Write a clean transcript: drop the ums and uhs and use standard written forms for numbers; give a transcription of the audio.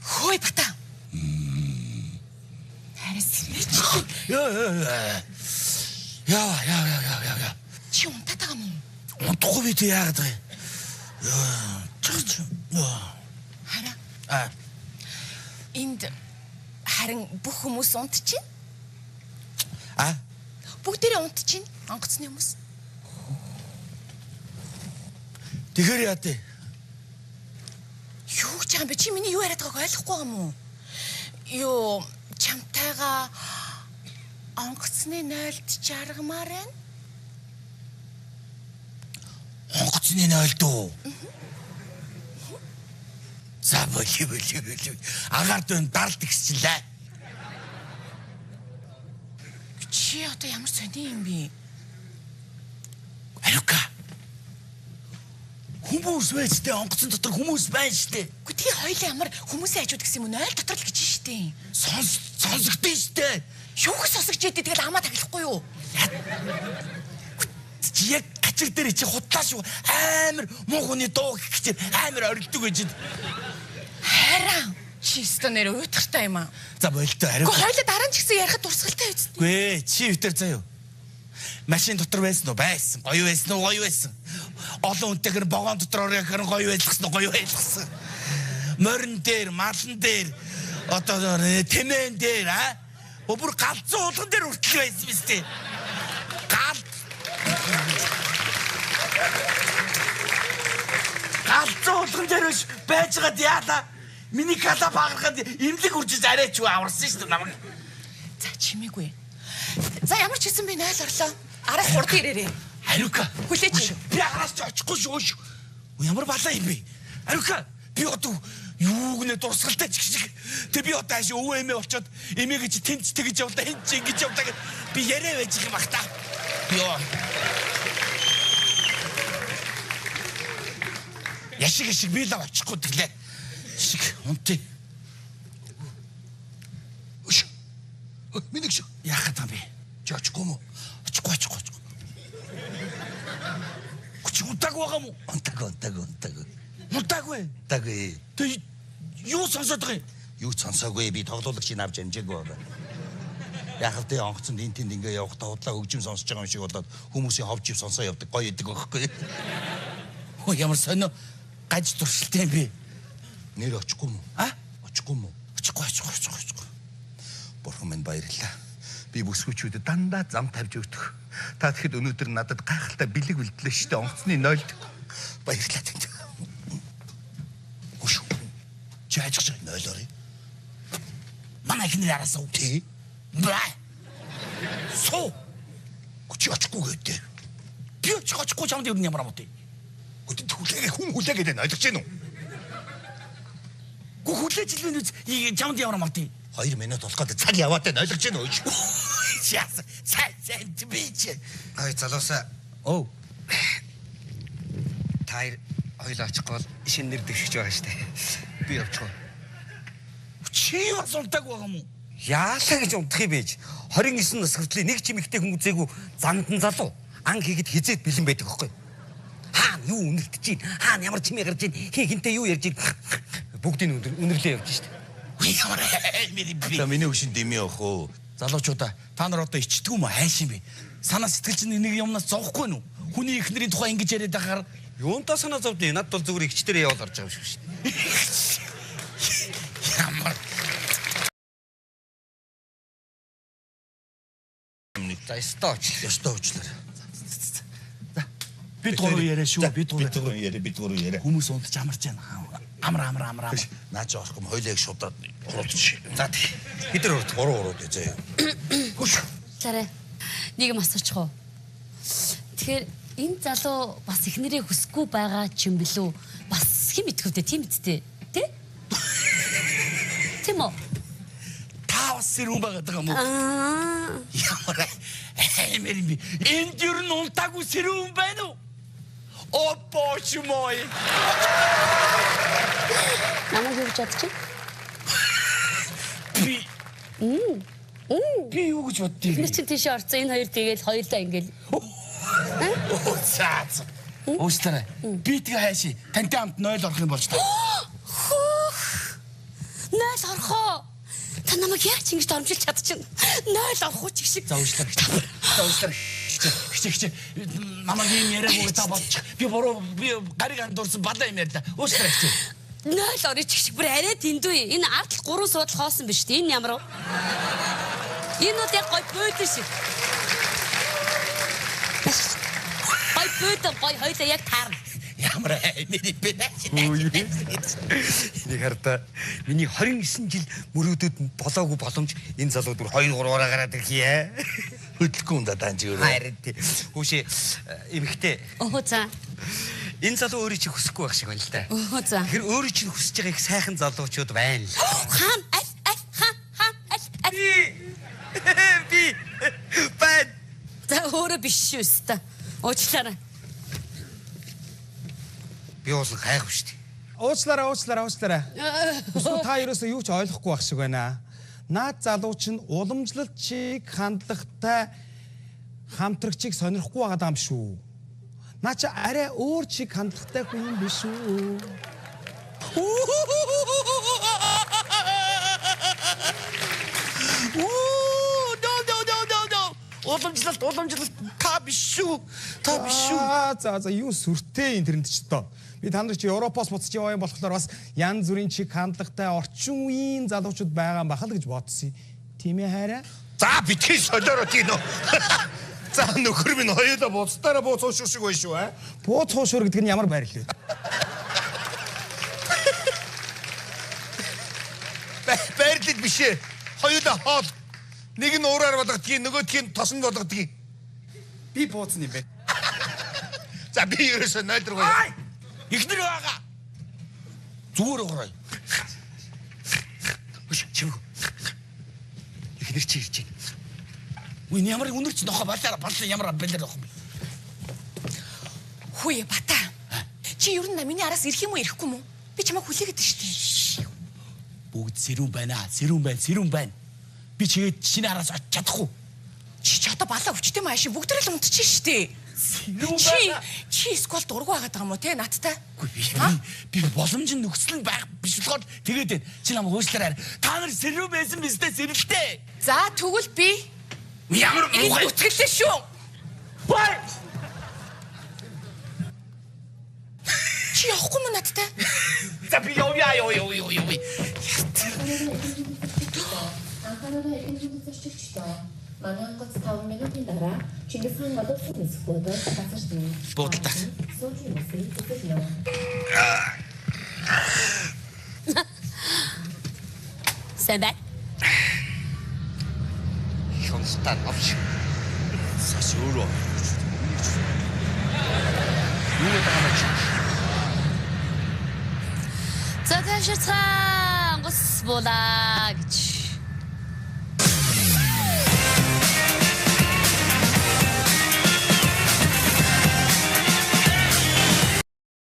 Хөөе бата. Харис мич. Яа. Чи унтаад байгаа мó? Унтахгүй би тэ яагаад вэ? Хараа. Энд харин бүх хүмүүс унтчихин. Бүгдээрээ унтчихин. Онгоцны хүмүүс. Тэгэхээр яа дээ? Юу гэж юм бэ? Чи миний юу яриад байгааг ойлгохгүй юм уу? Юу чамтайгаа онгоцны 0-д жаргамаар байна? Онгоцны 0 дөө. За болив. Агаар дön даралт гисчлээ. Чи одоо ямар сони юм бэ? Арука. Хүмүүс байжтэй онгоцон дотор хүмүүс байна штэ. Гэхдээ тий хоёлын ямар хүмүүсийн хажууд гэсэн юм уу? 0 дотор л гэж штэ. Сонсогдсон штэ. Юу гэж сонсогч яадаг тэгэл амаа таглахгүй юу? Чи яг гачир дээр чи худлаа шүү. Амар муухны дуу гихч амар орилдог байж. Хараа. Чи стонер уйтгартай юм аа. За болтой ариу. Гэхдээ хоёлаа дараа нь ч гэсэн ярихад дурсгалтай үст. Гүй чи витер заяа. Машин дотор байсан уу? Байсан. Гоё байсан. Олон үнтэйгэр богоон дотор орох хэрэг гоё байлгсан. Морин дээр, малан дээр, одоо тэмэн дээр Бүр галзуу уулган дээр үртэл байсан биз дээ. Галзуу уулган дээр байж байгаад яалаа. Миний кала баграхад имлэг үржиж арайч юу аварсан шүү дээ намайг. За чимээгүй. За ямар ч хэсэн би 0 орлоо. Араас урд ирээрээ. Ариука. Хүлээч. Би араас ч очихгүй шүү. Ямар балаа юм бэ? Ариука. Би одоо юу гэнэ дурсгалтай ч гэх шиг. Тэг би одоо хааш өвөө эмээ болчоод эмээ гэж тэнц тэгж явдаа хин ч ингэж явдаа гэж би яриа байж их юм бах та. Йоо. Яшиг би л очихгүй тэглээ. Шиг унтээ. Өш. Минийх шүү. Яах гэдэг юм бэ? Чи очихгүй мó? Очихгүй. Чи унтаг байгаа мó? Унтаагүй. Тагүй. Тэг юу сонсоод байгаа юм? Юу сонсоогүй би тоглоулагчийг авч амжаагүй байгаа. Яг л тэ онгоцонд энэ тэнд ингээ явахдаа худлаа хөгжим сонсож байгаа юм шиг болоод хүмүүсийн ховж ив сонсоо явдаг гоё идэг байхгүй. Хөө ямар сонио гаж туршилттай юм бэ? Нэр очихгүй мó? Очихгүй мó? Очихгүй. Бурхан минь баярлалаа. Би бүсгүүчүүдэд дандаа зам тавьж өгдөг. Та тэгэхэд өнөөдөр надад гайхалтай бэлэг бэлдлээ штэ онгоцны 0-д. Баярлалаа танд. Өш. Чи ажиж 0 орё. Манай ихний араас уу? Тий. Баа. Суу. Чи очихгүй гэдэг. Би очихгүй чамд юу ямар амт. Хөтөд хүн хүлээгээд байна ойлгож байна уу? Хүлээж л үнэ чамд ямар амт. 2 минут болох гэдэг цаг яваад байна ойлгож байна уу? Яасан. Сайн бич. Ой залуусаа. Оо. Тайр хоёлоо очихгүй бол шинэ нэр дэвшиж байгаа штэ. Би явчихгүй. Чи бас унтаг байгаа мó? Яалаа гэж унтах юм байж. 29 нас хүртэл нэг чимэгтэй хүн үзээгүй зандан залуу ан хийгээд хизээд бэлэн байдаг аахгүй. Хаана юу үнэртэж чинь? Хаана ямар чимээ гарч чинь? Хинтээ юу ярьж чинь? Бүгдийг үнэрлээ явж штэ. Ямар би. За миний хөшин дэмий явах уу? Залуучуудаа та нар одоо ичдэг юм уу? Хайш юм бэ? Санаа сэтгэл чинь нэг юмнаас зовхгүй нү? Хүний ихнэрийн тухай ингэж яриад байхаар Юунтаа санаа зовдیں۔ Над бол зүгээр ихчдэрээ явал орж байгаа юм шиг шээ. Ямар За стоочлаа. За бид гурав яриа шүү. Бид гурав яриа. Хүмүүс унтж амарч байна. Амар. Наа ч орох юм хоёлыг шуудаад уруудчих. За бид нар урууд заяа. Царай. Нэг юм асуучих уу? Тэгэхээр энэ залуу бас ихнэрээ хүсэхгүй байгаа ч юм бэлүү? Бас хэм итгэвдээ тийм үсттэй. Тэ? Тийм үү? Та бас сэрүүн байгаад байгаа юм уу? Ямар амар юм бэ? Энд юу н унтаагүй сэрүүн байна уу? О боже мой. Намайг юу гэж бодчих? Би юу гэж боддгийг. Бид чинь тийш орцсон энэ хоёр тэгэл хоёулаа ингээл. Цаац. Уучлаарай. Би тэгээ хайши. Тантай хамт 0 орох юм болж таа. Найл орхоо. Та намайг яаж ингэж дормжилж чадчихна? Найл орох уу чиг шиг. За уучлаарай. За уучлаарай. Хичээ. Намайг юм яриаггүй та бодчих. Би гариг андуурсан балаа юм ярьлаа. Уучлаарай хичээ. Найл орох чиг шиг бүр арай дэндүү. Энэ ард 3 суудал хоосон биш үү? Энэ ямар вэ? Энэ үү яг гой бөөдөн шиг. Гой бөөдөн гой хоёлаа яг таарна. Ямар миний бэ? Энийг хардаа миний 29 жил мөрөөдөд болоогүй боломж энэ залуу дүр 2-3-аараа гараад ирхийе. Хөдлөхгүй юм да данж өөрөө. Харин тий. Хүүшээ эмэгтэй. Оо за. Энэ залуу өөрөө чи хүсэхгүй байх шиг байна л да. Оо за. Тэгэхээр өөрөө чи хүсэж байгаа их сайхан залуучууд байна л. Хаан аль. Би бай. За өөрөө биш шүү өстө. Уучлаарай. Би уусан хайх биш тий. Уучлаарай. Өсвөө та ерөөсөө юу ч ойлгохгүй байх шиг байна. Наад залуу чинь уламжлалчийг хандлагатай хамтрагчийг сонирхгүй байгаа юм шүү. Наа чи арай өөр чиг хандлагатай хүн юм биш үү? Уламжлалт та биш шүү. За юу сүртэй энэ тэрэнд ч тоо. Би та нар чи Европоос буцаж яваа юм болохоор бас янз бүрийн чиг хандлагатай орчин үеийн залуучууд байгаа юм бахал гэж бодсон. Тийм ээ хайраа. За битгий солиороо тийм үү. За нөхөр минь хоёулаа буцтаараа бууц уушгүй шиг байна шүү аа. Бууц хуушуур гэдэг нь ямар байр л вэ? Байрлал биш ээ. Хоёулаа хоол. Нэг нь уураар болгодгийг, нөгөөдгийг нь тосон болгодгийг. Би бууцсан юм бэ. За би ерөөсөө 0 руу. Ихнэр байгаа. Зүгээр уурай. Үш чимэг. Ихнэр чи ирж байна. Үн ямар үнэрч нохоо балаар ямар балаар авах юм бэ? Хөөе бата. Чи юу нэ миний араас ирэх юм уу ирэхгүй юм уу? Би чамайг хүлээгээд шүү дээ. Бүгд сэрүүн байна. Би чигээд чиний араас очиж чадахгүй. Чи ч одоо балаа өвчтэй мааш бүгд л унтчих шүү дээ. Чи сквал дургу хагаад байгаа юм уу те надтай? Би боломж нь нөхцөл нь байх биш болохоор тэгээд байна. Чи намайг уучлаарай. Та нар сэрүүн байсан биз дээ сэрэлтэй. За тэгвэл би ямар муухай үтгэлээ шүү. Бай. Чи явахгүй мó надтай? За би явъя. Анхаарал эргэн зөвшөөрчтэй. Манай гоц 5 минутын дараа Чингисхан болов сүнсгүүд гацарсан. Буудалтай. Сууж юмсэй зөвлөө. Сэбэ. Хонстан авч. Сас өөрөө. Юу таамаач. За тэшцэн гос болаа гэж.